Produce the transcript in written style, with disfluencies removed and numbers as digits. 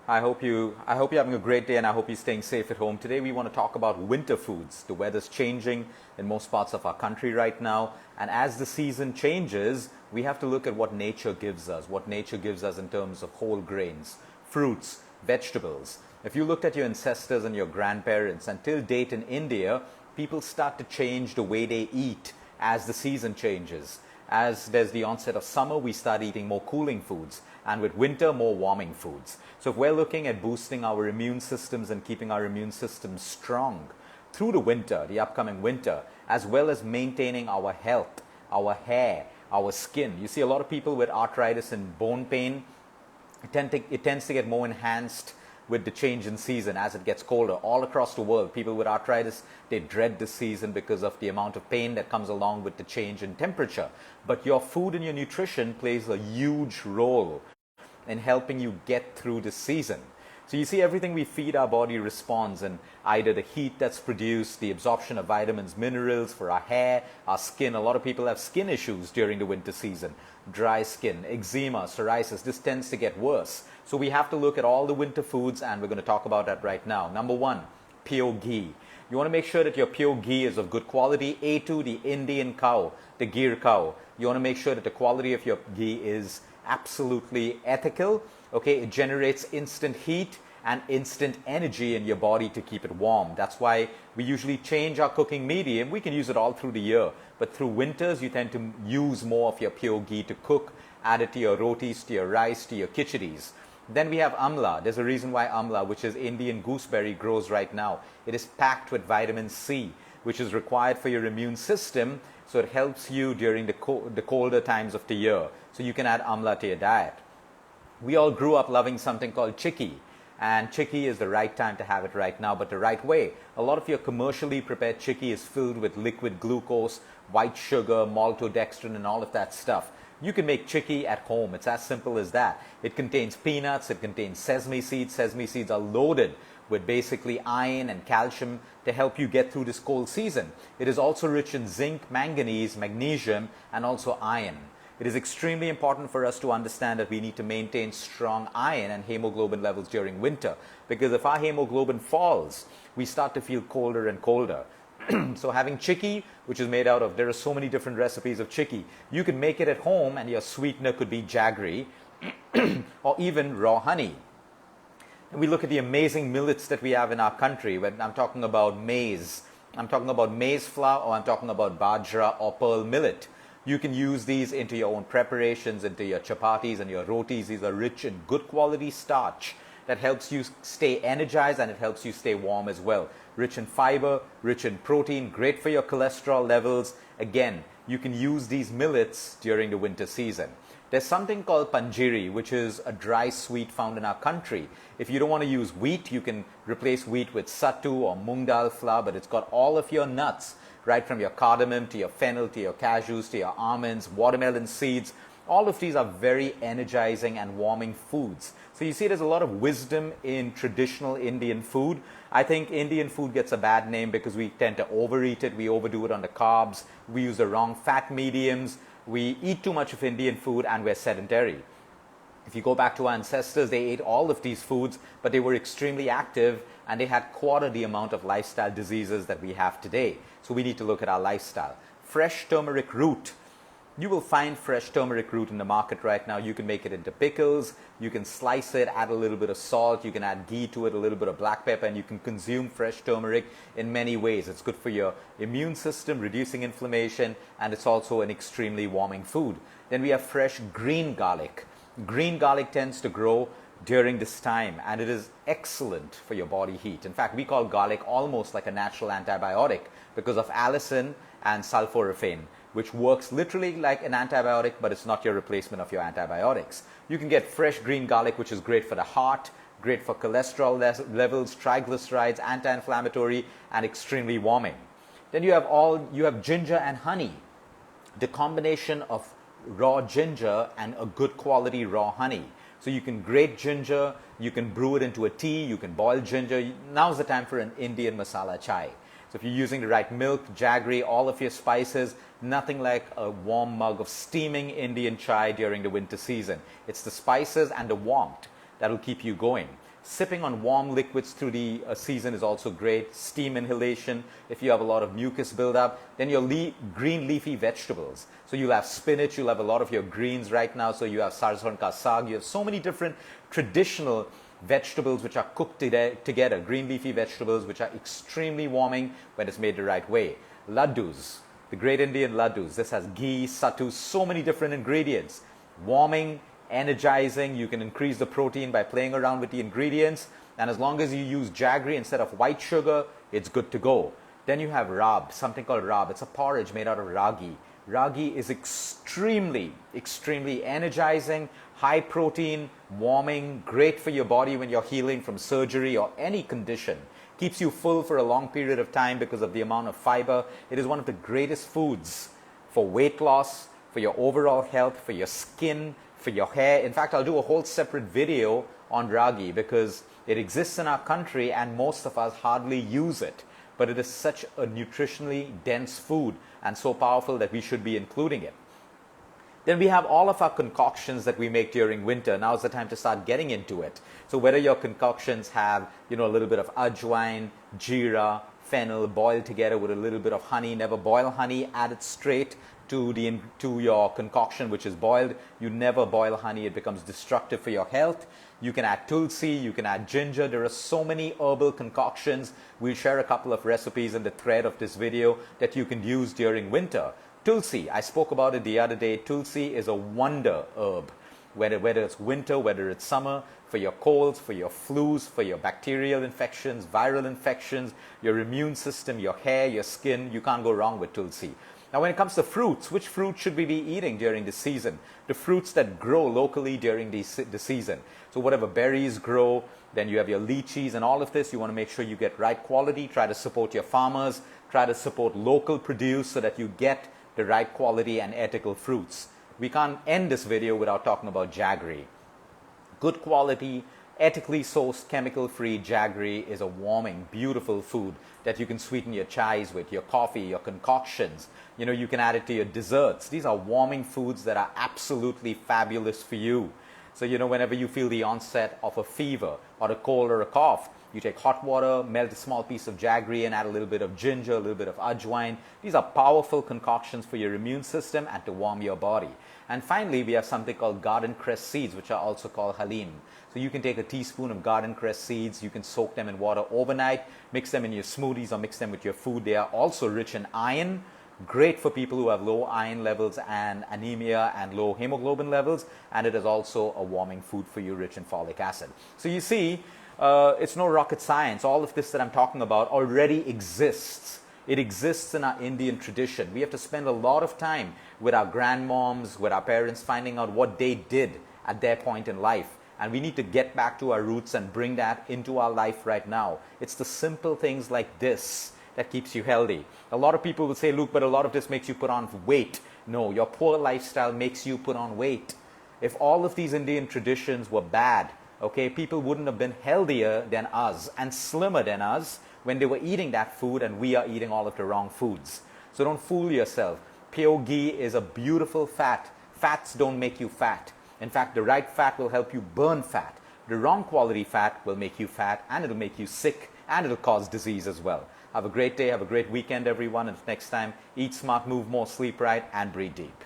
I hope you're having a great day, and I hope you're staying safe at home. Today we want to talk about winter foods. The weather's changing in most parts of our country right now, and as the season changes, we have to look at what nature gives us, in terms of whole grains, fruits, vegetables. If you looked at your ancestors and your grandparents, until date in India, people start to change the way they eat as the season changes. As there's the onset of summer, we start eating more cooling foods, and with winter, more warming foods. So if we're looking at boosting our immune systems and keeping our immune systems strong through the winter, the upcoming winter, as well as maintaining our health, our hair, our skin. You see a lot of people with arthritis and bone pain, it tends to get more enhanced with the change in season as it gets colder. All across the world, people with arthritis, they dread the season because of the amount of pain that comes along with the change in temperature. But your food and your nutrition plays a huge role in helping you get through the season. So you see, everything we feed our body responds, and either the heat that's produced, the absorption of vitamins, minerals for our hair, our skin. A lot of people have skin issues during the winter season. Dry skin, eczema, psoriasis, this tends to get worse. So we have to look at all the winter foods, and we're going to talk about that right now. Number one, pure ghee. You want to make sure that your pure ghee is of good quality. A2, the Indian cow, the Gir cow. You want to make sure that the quality of your ghee is absolutely ethical. Okay, it generates instant heat and instant energy in your body to keep it warm. That's why we usually change our cooking medium. We can use it all through the year, but through winters you tend to use more of your pure ghee to cook, add it to your rotis, to your rice, to your khichadis. Then we have Amla. There's a reason why Amla, which is Indian gooseberry, grows right now. It is packed with vitamin C, which is required for your immune system, so it helps you during the colder times of the year. So you can add Amla to your diet. We all grew up loving something called chicky, and chicky is the right time to have it right now, but the right way. A lot of your commercially prepared chicky is filled with liquid glucose, white sugar, maltodextrin, and all of that stuff. You can make chicky at home. It's as simple as that. It contains peanuts, it contains sesame seeds. Sesame seeds are loaded with basically iron and calcium to help you get through this cold season. It is also rich in zinc, manganese, magnesium, and also iron. It is extremely important for us to understand that we need to maintain strong iron and hemoglobin levels during winter, because if our hemoglobin falls, we start to feel colder and colder. So having chicky, which is made out of, there are so many different recipes of chicky. You can make it at home, and your sweetener could be jaggery or even raw honey. And we look at the amazing millets that we have in our country. When I'm talking about maize, I'm talking about maize flour, or I'm talking about bajra or pearl millet. You can use these into your own preparations, into your chapatis and your rotis. These are rich in good quality starch that helps you stay energized, and it helps you stay warm as well. Rich in fiber, rich in protein, great for your cholesterol levels. Again, you can use these millets during the winter season. There's something called Panchiri, which is a dry sweet found in our country. If you don't want to use wheat, you can replace wheat with sattu or mung dal flour, but it's got all of your nuts, right from your cardamom to your fennel to your cashews to your almonds, watermelon seeds. All of these are very energizing and warming foods. So you see, there's a lot of wisdom in traditional Indian food. I think Indian food gets a bad name because we tend to overeat it. We overdo it on the carbs. We use the wrong fat mediums. We eat too much of Indian food, and we're sedentary. If you go back to our ancestors, they ate all of these foods, but they were extremely active, and they had quarter the amount of lifestyle diseases that we have today. So we need to look at our lifestyle. Fresh turmeric root. You will find fresh turmeric root in the market right now. You can make it into pickles. You can slice it, add a little bit of salt. You can add ghee to it, a little bit of black pepper, and you can consume fresh turmeric in many ways. It's good for your immune system, reducing inflammation, and it's also an extremely warming food. Then we have fresh green garlic. Green garlic tends to grow during this time, and it is excellent for your body heat. In fact, we call garlic almost like a natural antibiotic because of allicin and sulforaphane, which works literally like an antibiotic, but it's not your replacement of your antibiotics. You can get fresh green garlic, which is great for the heart, great for cholesterol levels, triglycerides, anti-inflammatory, and extremely warming. Then you have ginger and honey. The combination of raw ginger and a good quality raw honey. So you can grate ginger, you can brew it into a tea, you can boil ginger. Now's the time for an Indian masala chai. So if you're using the right milk, jaggery, all of your spices, nothing like a warm mug of steaming Indian chai during the winter season. It's the spices and the warmth that will keep you going. Sipping on warm liquids through the season is also great. Steam inhalation, if you have a lot of mucus buildup. Then your green leafy vegetables. So you'll have spinach, you'll have a lot of your greens right now. So you have sarson ka saag. You have so many different traditional vegetables which are cooked together. Green leafy vegetables which are extremely warming when it's made the right way. Ladoos, the great Indian ladoos. This has ghee, sattu, so many different ingredients. Warming, energizing. You can increase the protein by playing around with the ingredients, and as long as you use jaggery instead of white sugar, it's good to go. Then you have rab, something called rab. It's a porridge made out of ragi. Ragi is extremely energizing, high protein, warming, great for your body when you're healing from surgery or any condition. Keeps you full for a long period of time because of the amount of fiber. It is one of the greatest foods for weight loss, for your overall health, for your skin, for your hair. In fact, I'll do a whole separate video on ragi because it exists in our country and most of us hardly use it. But it is such a nutritionally dense food and so powerful that we should be including it. Then we have all of our concoctions that we make during winter. Now is the time to start getting into it. So whether your concoctions have, a little bit of ajwain, jeera, fennel boiled together with a little bit of honey. Never boil honey, add it straight to your concoction which is boiled. You never boil honey, it becomes destructive for your health. You can add tulsi, you can add ginger. There are so many herbal concoctions. We'll share a couple of recipes in the thread of this video that you can use during winter. Tulsi, I spoke about it the other day. Tulsi is a wonder herb, whether it's winter, whether it's summer, for your colds, for your flus, for your bacterial infections, viral infections, your immune system, your hair, your skin. You can't go wrong with Tulsi. Now when it comes to fruits, which fruit should we be eating during the season? The fruits that grow locally during the season. So whatever berries grow, then you have your lychees and all of this. You want to make sure you get right quality. Try to support your farmers. Try to support local produce so that you get the right quality and ethical fruits. We can't end this video without talking about jaggery. Good quality, ethically sourced, chemical-free jaggery is a warming, beautiful food that you can sweeten your chais with, your coffee, your concoctions. You can add it to your desserts. These are warming foods that are absolutely fabulous for you. So, whenever you feel the onset of a fever or a cold or a cough, you take hot water, melt a small piece of jaggery and add a little bit of ginger, a little bit of ajwain. These are powerful concoctions for your immune system and to warm your body. And finally, we have something called garden crest seeds, which are also called halim. So you can take a teaspoon of garden crest seeds, you can soak them in water overnight, mix them in your smoothies or mix them with your food. They are also rich in iron, great for people who have low iron levels and anemia and low hemoglobin levels, and it is also a warming food for you, rich in folic acid. So you see, it's no rocket science. All of this that I'm talking about already exists. It exists in our Indian tradition. We have to spend a lot of time with our grandmoms, with our parents, finding out what they did at their point in life. And we need to get back to our roots and bring that into our life right now. It's the simple things like this that keeps you healthy. A lot of people will say, Luke, but a lot of this makes you put on weight. No, your poor lifestyle makes you put on weight. If all of these Indian traditions were bad, okay, people wouldn't have been healthier than us and slimmer than us when they were eating that food, and we are eating all of the wrong foods. So don't fool yourself. Pure ghee is a beautiful fat. Fats don't make you fat. In fact, the right fat will help you burn fat. The wrong quality fat will make you fat, and it'll make you sick, and it'll cause disease as well. Have a great day, have a great weekend, everyone. Until next time, eat smart, move more, sleep right, and breathe deep.